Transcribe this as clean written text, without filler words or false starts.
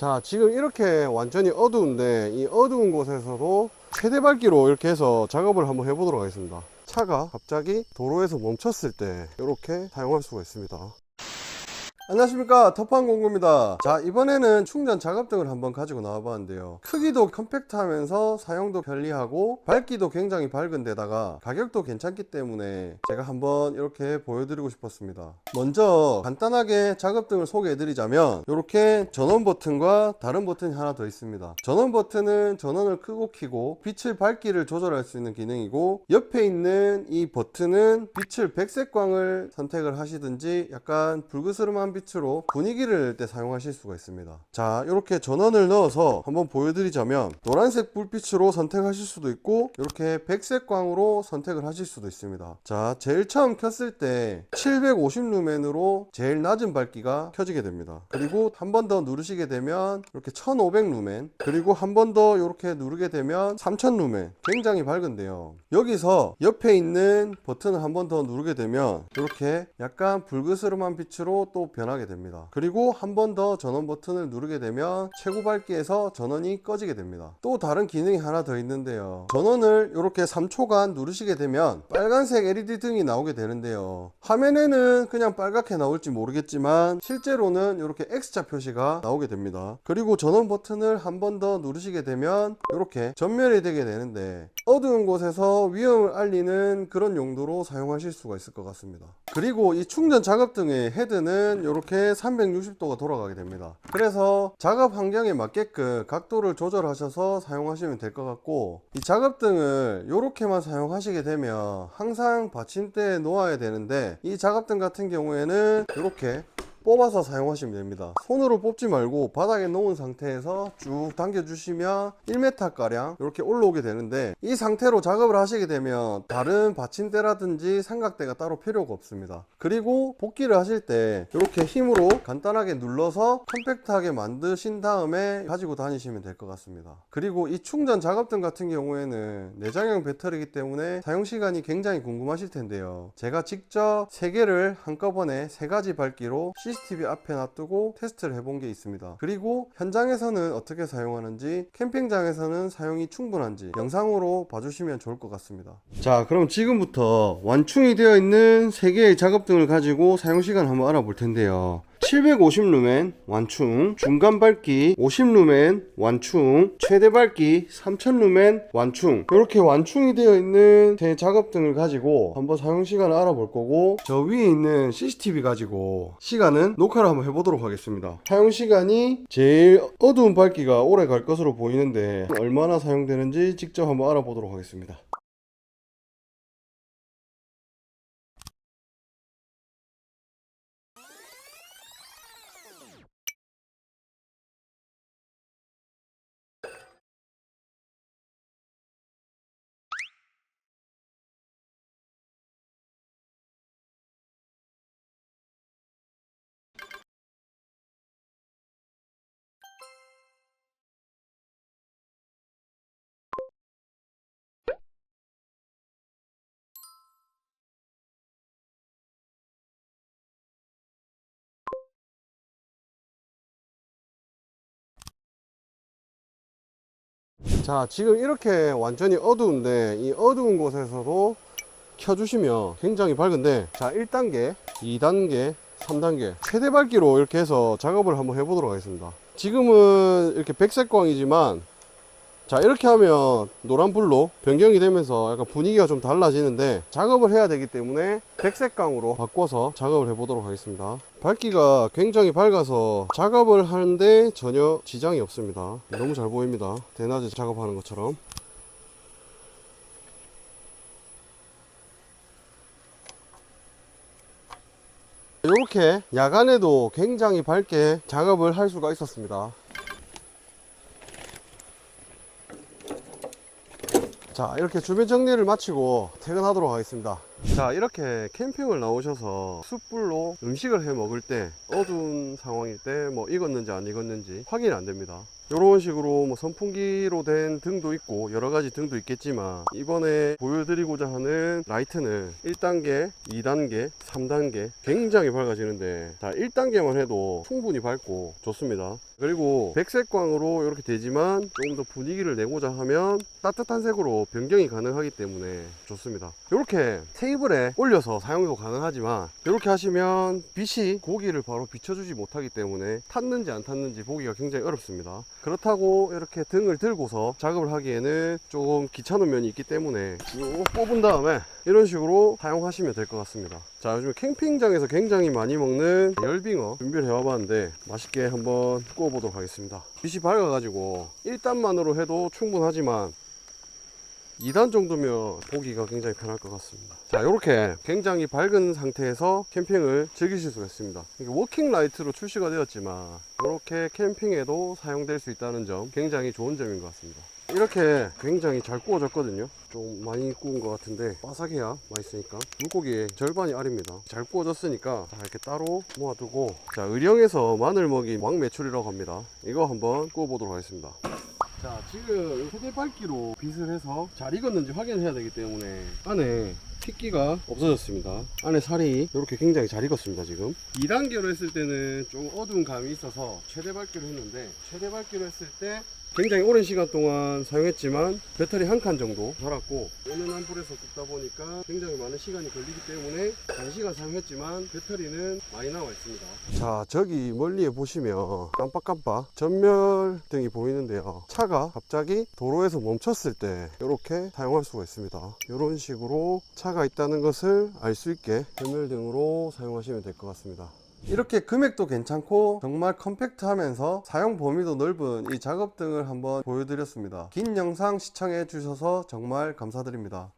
자, 지금 이렇게 완전히 어두운데 이 어두운 곳에서도 최대 밝기로 이렇게 해서 작업을 한번 해보도록 하겠습니다. 차가 갑자기 도로에서 멈췄을 때 이렇게 사용할 수가 있습니다. 안녕하십니까, 터프한공구입니다. 자, 이번에는 충전 작업등을 한번 가지고 나와봤는데요, 크기도 컴팩트하면서 사용도 편리하고 밝기도 굉장히 밝은 데다가 가격도 괜찮기 때문에 제가 한번 이렇게 보여드리고 싶었습니다. 먼저 간단하게 작업등을 소개해드리자면 이렇게 전원 버튼과 다른 버튼이 하나 더 있습니다. 전원 버튼은 전원을 끄고 켜고 빛의 밝기를 조절할 수 있는 기능이고, 옆에 있는 이 버튼은 빛을 백색광을 선택을 하시든지 약간 불그스름한 빛으로 분위기를 낼 때 사용하실 수가 있습니다. 자, 이렇게 전원을 넣어서 한번 보여드리자면 노란색 불빛으로 선택하실 수도 있고 이렇게 백색광으로 선택을 하실 수도 있습니다. 자, 제일 처음 켰을 때 750루멘으로 제일 낮은 밝기가 켜지게 됩니다. 그리고 한 번 더 누르시게 되면 이렇게 1500루멘, 그리고 한 번 더 이렇게 누르게 되면 3000루멘, 굉장히 밝은데요, 여기서 옆에 있는 버튼을 한 번 더 누르게 되면 이렇게 약간 불그스름한 빛으로 또 변하게 됩니다. 그리고 한 번 더 전원 버튼을 누르게 되면 최고 밝기에서 전원이 꺼지게 됩니다. 또 다른 기능이 하나 더 있는데요, 전원을 이렇게 3초간 누르시게 되면 빨간색 LED 등이 나오게 되는데요, 화면에는 그냥 빨갛게 나올지 모르겠지만 실제로는 이렇게 X자 표시가 나오게 됩니다. 그리고 전원 버튼을 한 번 더 누르시게 되면 이렇게 전멸이 되게 되는데, 어두운 곳에서 위험을 알리는 그런 용도로 사용하실 수가 있을 것 같습니다. 그리고 이 충전 작업등의 헤드는 이렇게 360도가 돌아가게 됩니다. 그래서 작업 환경에 맞게끔 각도를 조절하셔서 사용하시면 될 것 같고, 이 작업등을 이렇게만 사용하시게 되면 항상 받침대에 놓아야 되는데, 이 작업등 같은 경우에는 이렇게 뽑아서 사용하시면 됩니다. 손으로 뽑지 말고 바닥에 놓은 상태에서 쭉 당겨 주시면 1m 가량 이렇게 올라오게 되는데, 이 상태로 작업을 하시게 되면 다른 받침대라든지 삼각대가 따로 필요가 없습니다. 그리고 복귀를 하실 때 이렇게 힘으로 간단하게 눌러서 컴팩트하게 만드신 다음에 가지고 다니시면 될 것 같습니다. 그리고 이 충전 작업등 같은 경우에는 내장형 배터리이기 때문에 사용시간이 굉장히 궁금하실 텐데요, 제가 직접 3개를 한꺼번에 3가지 밝기로 CCTV 앞에 놔두고 테스트를 해본 게 있습니다. 그리고 현장에서는 어떻게 사용하는지, 캠핑장에서는 사용이 충분한지 영상으로 봐주시면 좋을 것 같습니다. 자, 그럼 지금부터 완충이 되어 있는 3개의 작업등을 가지고 사용시간 한번 알아볼 텐데요, 750루멘 완충, 중간 밝기 50루멘 완충, 최대 밝기 3000루멘 완충, 이렇게 완충이 되어 있는 제 작업등을 가지고 한번 사용시간을 알아볼 거고, 저 위에 있는 CCTV 가지고 시간은 녹화를 한번 해보도록 하겠습니다. 사용시간이 제일 어두운 밝기가 오래 갈 것으로 보이는데 얼마나 사용되는지 직접 한번 알아보도록 하겠습니다. 자, 지금 이렇게 완전히 어두운데 이 어두운 곳에서도 켜주시면 굉장히 밝은데, 자, 1단계, 2단계, 3단계 최대 밝기로 이렇게 해서 작업을 한번 해보도록 하겠습니다. 지금은 이렇게 백색광이지만, 자, 이렇게 하면 노란불로 변경이 되면서 약간 분위기가 좀 달라지는데, 작업을 해야 되기 때문에 백색광으로 바꿔서 작업을 해보도록 하겠습니다. 밝기가 굉장히 밝아서 작업을 하는데 전혀 지장이 없습니다. 너무 잘 보입니다, 대낮에 작업하는 것처럼. 이렇게 야간에도 굉장히 밝게 작업을 할 수가 있었습니다. 자, 이렇게 주변 정리를 마치고 퇴근하도록 하겠습니다. 자, 이렇게 캠핑을 나오셔서 숯불로 음식을 해 먹을 때 어두운 상황일 때 뭐 익었는지 안 익었는지 확인이 안 됩니다. 이런 식으로 뭐 선풍기로 된 등도 있고 여러 가지 등도 있겠지만, 이번에 보여드리고자 하는 라이트는 1단계, 2단계, 3단계 굉장히 밝아지는데, 자, 1단계만 해도 충분히 밝고 좋습니다. 그리고 백색광으로 이렇게 되지만 조금 더 분위기를 내고자 하면 따뜻한 색으로 변경이 가능하기 때문에 좋습니다. 이렇게 테이블에 올려서 사용도 가능하지만, 이렇게 하시면 빛이 고기를 바로 비춰주지 못하기 때문에 탔는지 안 탔는지 보기가 굉장히 어렵습니다. 그렇다고 이렇게 등을 들고서 작업을 하기에는 조금 귀찮은 면이 있기 때문에 쭉 뽑은 다음에 이런 식으로 사용하시면 될 것 같습니다. 자, 요즘 캠핑장에서 굉장히 많이 먹는 열빙어 준비를 해와봤는데 맛있게 한번 구워보도록 하겠습니다. 빛이 밝아가지고 1단만으로 해도 충분하지만 2단 정도면 보기가 굉장히 편할 것 같습니다. 자, 이렇게 굉장히 밝은 상태에서 캠핑을 즐기실 수가 있습니다. 이게 워킹 라이트로 출시가 되었지만 이렇게 캠핑에도 사용될 수 있다는 점 굉장히 좋은 점인 것 같습니다. 이렇게 굉장히 잘 구워졌거든요. 좀 많이 구운 것 같은데 바삭해야 맛있으니까. 물고기의 절반이 알입니다. 잘 구워졌으니까 이렇게 따로 모아두고, 자, 의령에서 마늘 먹인 왕매출이라고 합니다. 이거 한번 구워보도록 하겠습니다. 자, 지금 휴대밝기로 빛을 해서 잘 익었는지 확인을 해야 되기 때문에 안에 핏기가 없어졌습니다. 안에 살이 이렇게 굉장히 잘 익었습니다. 지금 2단계로 했을 때는 좀 어두운 감이 있어서 최대 밝기로 했는데, 최대 밝기로 했을 때 굉장히 오랜 시간 동안 사용했지만 배터리 한 칸 정도 달았고, 은은한 불에서 굽다 보니까 굉장히 많은 시간이 걸리기 때문에 단시간 사용했지만 배터리는 많이 나와 있습니다. 자, 저기 멀리에 보시면 깜빡깜빡 전멸등이 보이는데요. 차가 갑자기 도로에서 멈췄을 때 이렇게 사용할 수가 있습니다. 이런 식으로 차가 있다는 것을 알 수 있게 전멸등으로 사용하시면 될 것 같습니다. 이렇게 금액도 괜찮고 정말 컴팩트하면서 사용 범위도 넓은 이 작업등을 한번 보여드렸습니다. 긴 영상 시청해 주셔서 정말 감사드립니다.